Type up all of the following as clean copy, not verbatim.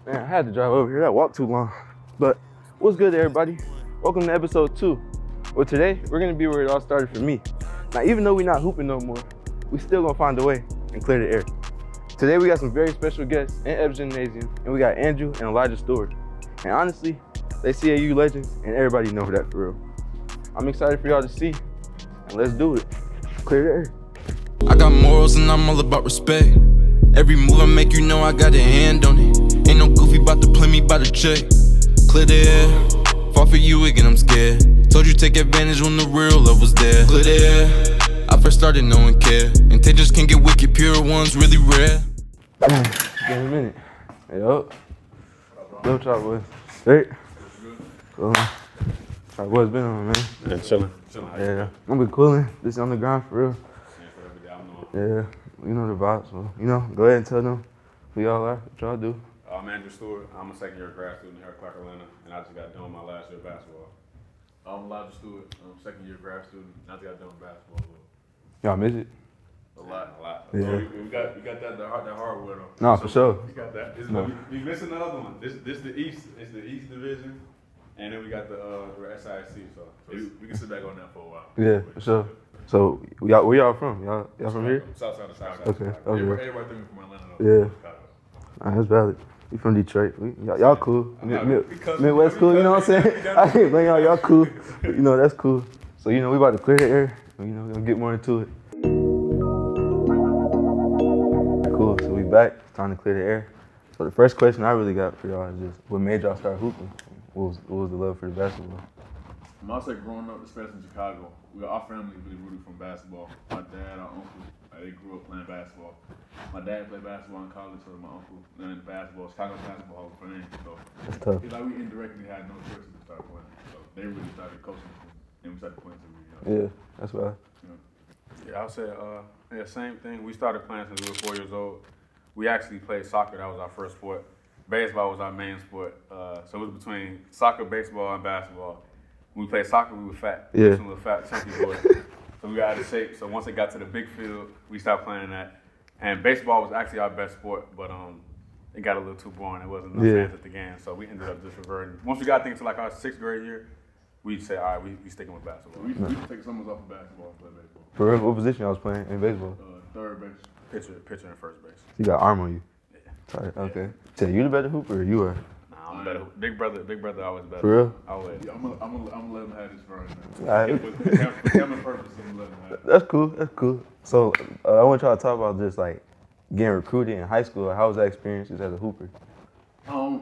Man, I had to drive over here. That walked too long. But what's good, everybody? Welcome to episode 2. Well, today we're gonna be where it all started for me. Now, even though we're not hooping no more, we still gonna find a way and clear the air. Today we got some very special guests in Ebbs Gymnasium, and we got Andrew and Elijah Stewart. And honestly, they CAU legends, and everybody know that for real. I'm excited for y'all to see, and let's do it. Clear the air. I got morals and I'm all about respect. Every move I make, you know I got a hand on it. Ain't no goofy about to play me by the check. Clear the air, fall for you again, I'm scared. Told you take advantage when the real love was there. Clear the air, I first started, no one cared. Intentions can get wicked, pure ones really rare. Give me a minute. Yup. Yo, Chop Boys. Straight. Cool. Chop Boys been on, man. Yeah, chilling. Yeah, I'm been cooling. This on the ground for real. Yeah, you know the vibes, so go ahead and tell them who y'all are, what y'all do. I'm Elijah Stewart. I'm a second-year grad student here at Clark, Atlanta, and I just got done my last year of basketball. I'm Elijah Stewart. I'm a second-year grad student, and I just got done basketball. Y'all miss it? A lot. Yeah. So we got that hardware though. No, for sure. We got that. No. We missing the other one. This the East. It's the East Division, and then we got the SIAC. So we can sit back on that for a while. Yeah, for sure. So where y'all from? Y'all from here? South side of Chicago. Okay. Everybody think we from Atlanta though. Yeah. That's valid. We from Detroit. Y'all cool. Because Midwest cool, you know what I'm saying? I can't blame y'all cool. That's cool. So, we about to clear the air. We're gonna get more into it. Cool, so we back. It's time to clear the air. So the first question I really got for y'all is just, what made y'all start hooping? What was the love for the basketball? I say growing up, especially in Chicago, our family really rooted from basketball. My dad, our uncle, they grew up playing basketball. My dad played basketball in college, so my uncle learned basketball. Chicago Basketball Hall of Fame. So That's tough. it's like we indirectly had no choice to start playing. So they really started coaching us, and we started playing till we were young. Yeah, that's right. Yeah, I'll say same thing. We started playing since we were 4 years old. We actually played soccer. That was our first sport. Baseball was our main sport. So it was between soccer, baseball, and basketball. When we played soccer, we were fat. Yeah. Some little fat, chunky boys. So we got out of shape. So once it got to the big field, we stopped playing that. And baseball was actually our best sport, but it got a little too boring. There wasn't enough fans at the game, so we ended up just reverting. Once we got things to like our 6th grade year, we'd say, all right, we sticking with basketball. We used to take summers off of basketball and play baseball. For real, what position y'all was playing in baseball? Third base. Pitcher and first base. You got arm on you. Yeah. Tight, okay. Tell you the better hooper or you are? Nah, I'm better. Big brother always better. For real? Always. Yeah, I'm gonna let him have this first. All right. For him and purpose, I'm gonna let him have it. That's cool. So I want y'all to talk about just like getting recruited in high school. How was that experience just as a hooper? I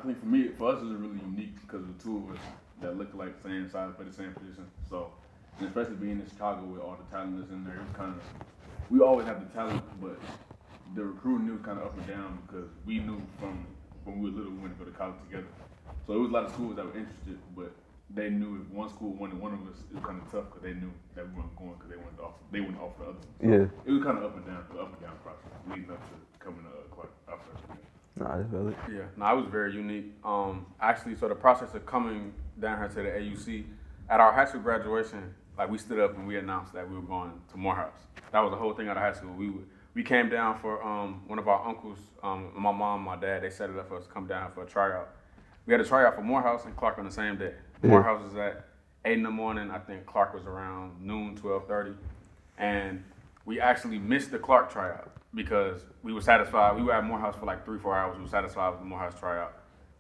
think for us, it was really unique because the two of us that look like the same size, play the same position. So, and especially being in Chicago with all the talent that's in there, it was kind of, we always have the talent, but the recruiting was kind of up and down because we knew from when we were little, we went to go to college together. So it was a lot of schools that were interested, but they knew if one school wanted one of us, it was kind of tough because they knew that we weren't going because they wouldn't offer the other one. So Yeah. it was kind of up and down process leading up to coming to Clark our freshman year. Nah, that's valid. Yeah, no, it was very unique. Actually, so the process of coming down here to the AUC, at our high school graduation, like we stood up and we announced that we were going to Morehouse. That was the whole thing out of high school. We came down for one of our uncles, my mom, my dad, they set it up for us to come down for a tryout. We had a tryout for Morehouse and Clark on the same day. Yeah. Morehouse was at 8 in the morning. I think Clark was around noon, 12:30. And we actually missed the Clark tryout because we were satisfied. We were at Morehouse for like 3-4 hours. We were satisfied with the Morehouse tryout.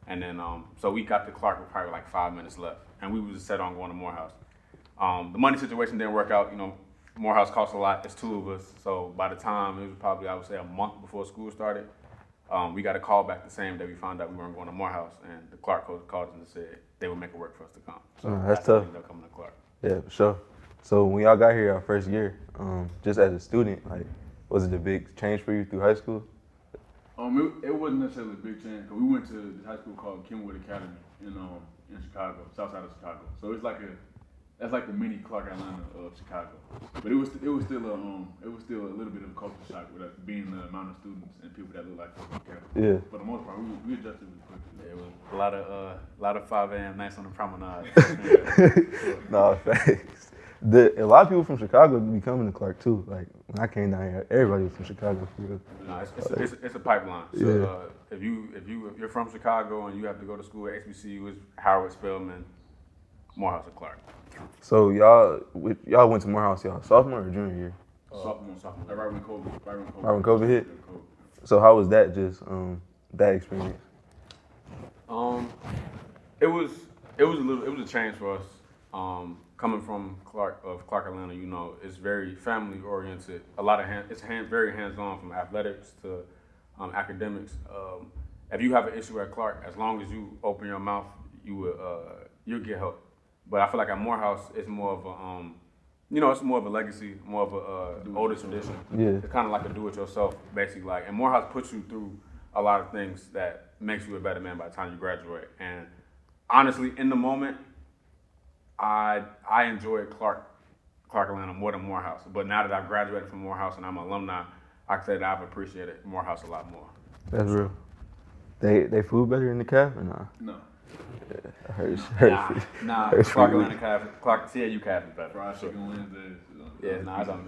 And then, so we got to Clark with probably like 5 minutes left. And we were just set on going to Morehouse. The money situation didn't work out. Morehouse costs a lot. There's 2 of us. So by the time, it was probably, I would say, a month before school started, we got a call back the same day we found out we weren't going to Morehouse. And the Clark coach called us and said they would make it work for us to come. So that's how tough. we ended up coming to Clark. Yeah, for sure. So when y'all got here our first year, just as a student, like, was it a big change for you through high school? It wasn't necessarily a big change because we went to this high school called Kenwood Academy in Chicago, south side of Chicago. So it's like that's like the mini Clark Atlanta of Chicago. But it was still a little bit of a culture shock with being the amount of students and people that look like us on campus. Yeah. For the most part, we adjusted really quickly. It was a lot of 5 a.m. nights on the promenade. No, facts. A lot of people from Chicago be coming to Clark too. Like when I came down here, everybody was from Chicago. For real. No, it's a pipeline. So Yeah. if If you're from Chicago and you have to go to school at HBCU, it's Howard, Spelman, Morehouse, or Clark. So y'all went to Morehouse, y'all sophomore or junior year? Sophomore. Right when COVID. Right when COVID hit? So how was that that experience? It was a change for us. Coming from Clark, Atlanta, you know, it's very family oriented. Very hands on from athletics to academics. If you have an issue at Clark, as long as you open your mouth, you'll get help. But I feel like at Morehouse, it's more of a it's more of a legacy, more of a older tradition. Yeah. It's kind of like a do-it-yourself, basically. Like, and Morehouse puts you through a lot of things that makes you a better man by the time you graduate. And honestly, in the moment, I enjoyed Clark Atlanta more than Morehouse. But now that I've graduated from Morehouse and I'm an alumni, I can say that I've appreciated Morehouse a lot more. That's real. They food better in the caf or not? No. Nah. Clark Atlanta caf, Clark CAU caf is better. Fried chicken Wednesdays. Yeah,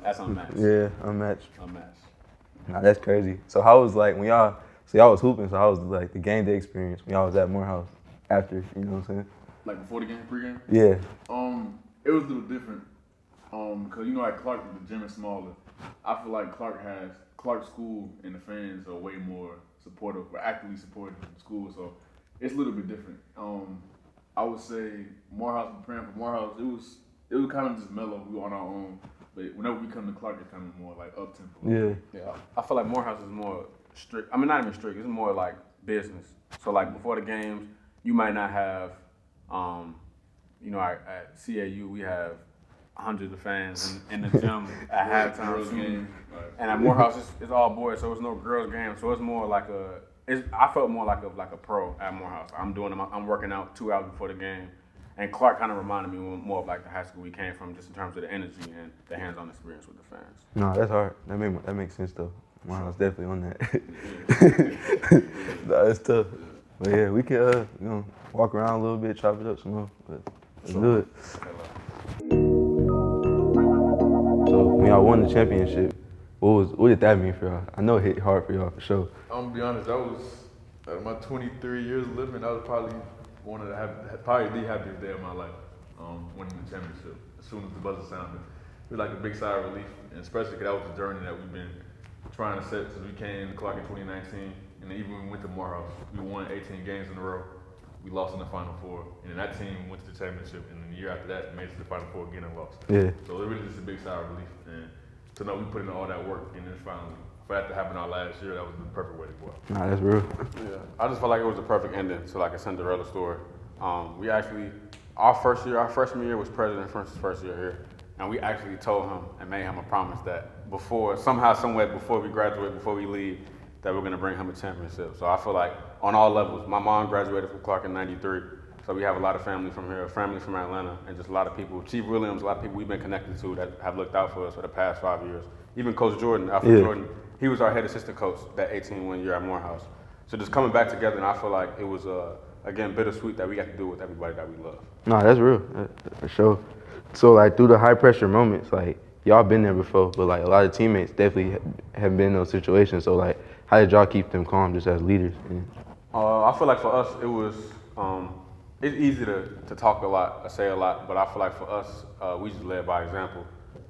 that's unmatched. Yeah, unmatched. Unmatched. Nah, that's crazy. So how was like when y'all was hooping? So how was like the game day experience when y'all was at Morehouse after? You know what I'm saying? Like before the game, pregame? Yeah. It was a little different. Cause you know at Clark the gym is smaller. I feel like Clark school and the fans are way more supportive, or actively supportive of the school. So it's a little bit different. I would say Morehouse, preparing for Morehouse, it was kind of just mellow. We were on our own. But whenever we come to Clark, it's kind of more like up tempo. Yeah. I feel like Morehouse is more strict. I mean, not even strict. It's more like business. So like before the games, you might not have, at CAU we have hundreds of fans in the gym at halftime shooting. And at Morehouse, it's all boys, so it's no girls game. So it's more like I felt more like a pro at Morehouse. I'm working out 2 hours before the game. And Clark kind of reminded me more of like the high school we came from, just in terms of the energy and the hands-on experience with the fans. No, that's hard. That makes sense though. Morehouse definitely on that. Nah, it's tough. But yeah, we can walk around a little bit, chop it up some more. But let's do it. So when y'all won the championship, what did that mean for y'all? I know it hit hard for y'all for sure. I'm gonna be honest, that was out of my 23 years living, that was probably one of the happiest day of my life, winning the championship. As soon as the buzzer sounded, it was like a big sigh of relief, and especially because that was the journey that we've been trying to set since we came to Clark in 2019, and then even when we went to Morehouse, we won 18 games in a row. We lost in the Final Four, and then that team went to the championship, and then the year after that, made it to the Final Four again and lost. Yeah. So it really just a big sigh of relief, and to know we put in all that work, and then finally, for that to happen our last year, that was the perfect way to go out. Nah, that's real. Yeah, I just felt like it was the perfect ending to like a Cinderella story. We actually, our freshman year was President Francis' first year here, and we actually told him and made him a promise that before we graduate, before we leave, that we're gonna bring him a championship. So I feel like on all levels, my mom graduated from Clark in '93, so we have a lot of family from here, family from Atlanta, and just a lot of people, Chief Williams, a lot of people we've been connected to that have looked out for us for the past 5 years. Even Coach Jordan, Alfred Jordan, he was our head assistant coach that 18-win year at Morehouse. So just coming back together, and I feel like it was, again, bittersweet that we got to do with everybody that we love. Nah, that's real, for sure. So like through the high pressure moments, like y'all been there before, but like a lot of teammates definitely have been in those situations. So like, how did y'all keep them calm just as leaders? I feel like for us, it was, it's easy to talk a lot, or say a lot, but I feel like for us, we just led by example.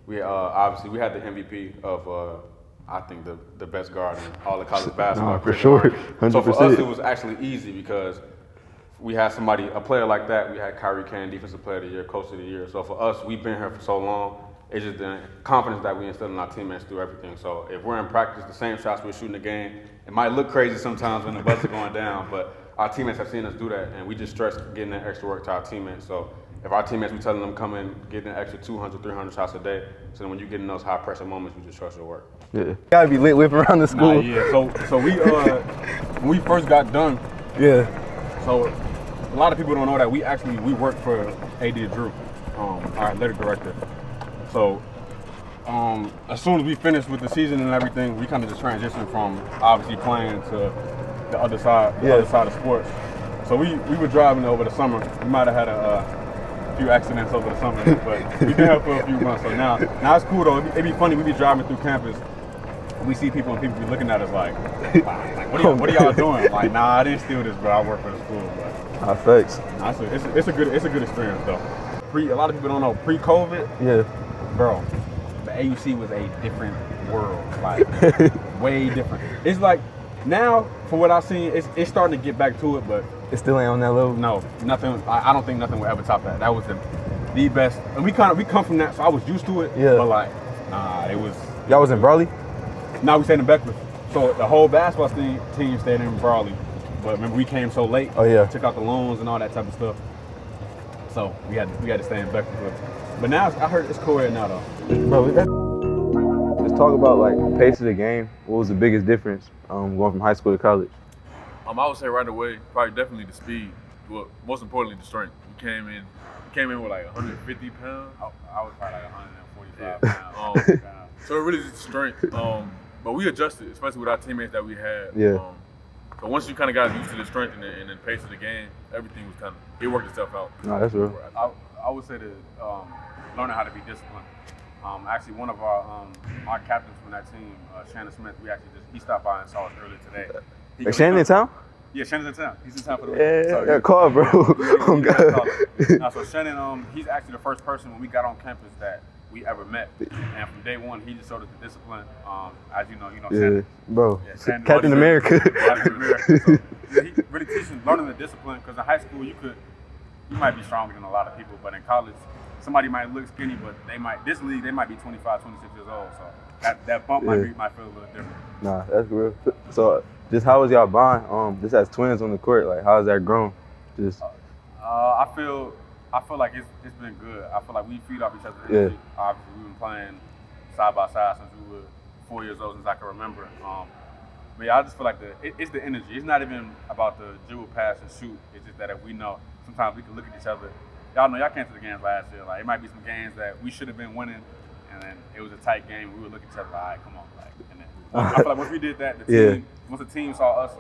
We obviously we had the MVP of I think the best guard in all of college basketball. For sure, 100%. So for us, it was actually easy because we had a player like that. We had Kyrie Kane, Defensive Player of the Year, Coach of the Year. So for us, we've been here for so long. It's just the confidence that we instill in our teammates through everything. So if we're in practice, the same shots we're shooting the game, it might look crazy sometimes when the buzzer going down, but our teammates have seen us do that, and we just stress getting that extra work to our teammates. So if our teammates, we telling them come in, getting an extra 200, 300 shots a day, so then when you get in those high pressure moments, we just trust your work. Yeah. Gotta be lit whipping around the school. So we when we first got done. Yeah. So a lot of people don't know that we work for AD Drew, our athletic director. So as soon as we finished with the season and everything, we kind of just transitioned from obviously playing to the other side of sports. So we were driving over the summer. We might have had a few accidents over the summer, but we've been here for a few months. So now it's cool though. It'd be funny. We be driving through campus, we see people and people be looking at us like what are y'all doing? Like, nah, I didn't steal this, bro. I work for the school, but Thanks. nah, it's a good experience though. A lot of people don't know pre-COVID, Yeah. bro. The AUC was a different world, like way different. It's like now, from what I've seen, it's starting to get back to it, but It still ain't on that level. no, nothing. I don't think nothing will ever top that. That was the best, and we come from that, so I was used to it. Yeah. But like, nah, it was. Y'all was in Brawley? Now we stayed in Beckwith, so the whole basketball team stayed in Brawley. But remember, we came so late. Oh, yeah. Took out the loans and all that type of stuff. So we had to stay in Beckwith. But now I heard it's co-ed now though. Bro, let's talk about like the pace of the game. What was the biggest difference going from high school to college? I would say right away, probably definitely the speed. Well, most importantly, the strength. We came in with like 150 pounds. I was probably like 145 pounds. So it really is strength. But we adjusted, especially with our teammates that we had. Yeah. So once you kind of got used to the strength and the pace of the game, everything was it worked itself out. No, that's real. I would say that learning how to be disciplined. Actually, one of our captains from that team, Shannon Smith, he stopped by and saw us earlier today. Is Shannon in town? Yeah, Shannon's in town. He's in town for the week. Yeah, call, bro. Oh, God. So Shannon, he's actually the first person when we got on campus that we ever met, and from day one he just showed us the discipline. As you know, Shannon. Bro. Yeah, Shannon, Captain America. Captain America. So, he really teaching, learning the discipline, because in high school you might be stronger than a lot of people, but in college somebody might look skinny, but they might be 25, 26 years old. So that bump might feel a little different. Nah, that's real. So just how was y'all bond? Just as twins on the court, like how has that grown? Just I feel like it's been good. I feel like we feed off each other's energy. Obviously, we've been playing side by side since we were 4 years old, since I can remember. But yeah, I just feel like it's the energy. It's not even about the dribble, pass, and shoot. It's just that if we know, sometimes we can look at each other. Y'all know, y'all came to the games last year. Like, it might be some games that we should have been winning, and then it was a tight game. We would look at each other like, all right, come on. Like, and then I feel like once we did that, once the team saw us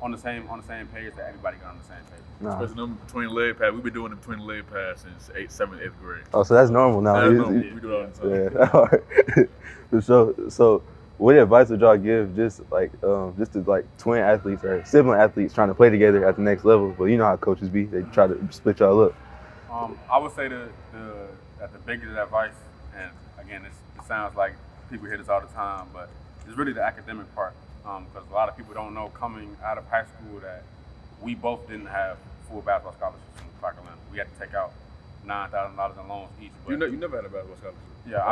on the same page, that everybody got on the same page. nah. Especially them between the leg pass. We've been doing the between the leg pass since 7th, 8th grade. Oh, so that's normal now. That's normal. We do it all the time. Yeah, all right. For sure. So, what advice would y'all give just to like twin athletes or sibling athletes trying to play together at the next level? But you know how coaches be; they try to split y'all up. I would say that the biggest advice, and again, it sounds like people hear this all the time, but it's really the academic part. Because a lot of people don't know coming out of high school that we both didn't have full basketball scholarships from Clark Atlanta. We had to take out $9,000 in loans each. You never had a basketball scholarship? Yeah,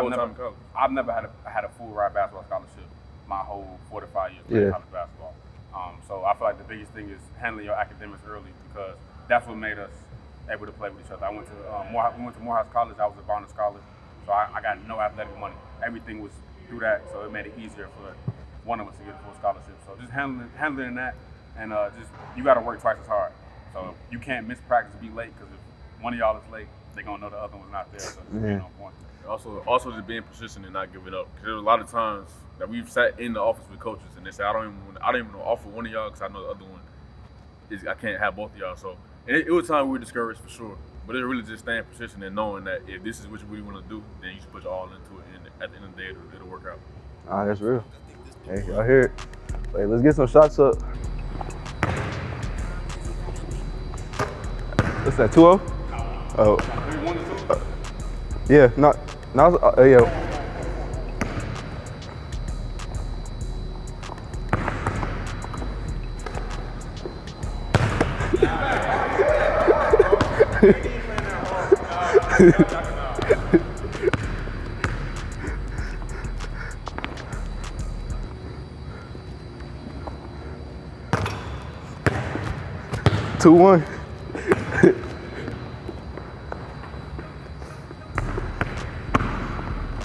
I've never had a full ride basketball scholarship my whole 4 to 5 years playing college basketball. So I feel like the biggest thing is handling your academics early, because that's what made us able to play with each other. We went to Morehouse College. I was a Bonner Scholar, so I got no athletic money. Everything was through that, so it made it easier for one of us to get a full scholarship. So just handling that, and you got to work twice as hard. So you can't miss practice and be late, because if one of y'all is late, they're gonna know the other one's not there. So there's no point. Also just being persistent and not giving up. Because there's a lot of times that we've sat in the office with coaches and they say, I don't even want to offer one of y'all because I know the other one I can't have both of y'all. So it was time we were discouraged for sure. But it's really just staying persistent and knowing that if this is what you really want to do, then you should put your all into it, and at the end of the day, it'll work out. Ah, that's real. Hey, y'all hear it? Wait, let's get some shots up. What's that, 2-0? Oh. Yeah, yeah. Two, 1.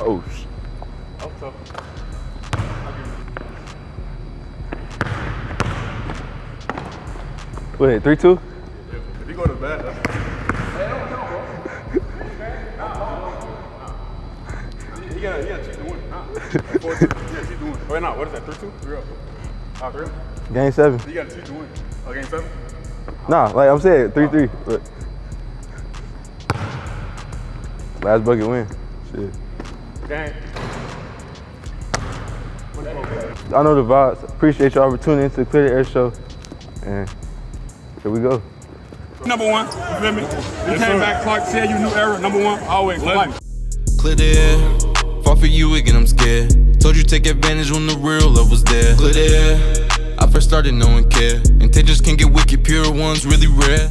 Oh, shit. Wait, 3-2? If you go to bed, You gotta cheat to win. Yeah, cheat to win. Wait, no, what is that? 3-2? 3-0. 3-0. Game 7. You gotta cheat to win. Oh, game 7? Nah, like I'm saying, 3-3. But last bucket win. Shit. Game. I know the vibes. Appreciate y'all for tuning into the Clear the Air show. And here we go. Number one, you feel me? You came back, Clark, tell you new era, number one, always. Clear the air, fall for you again, I'm scared. Told you take advantage when the real love was there. Clear the air, I first started, no one cared. Intentions can get wicked, pure ones really rare.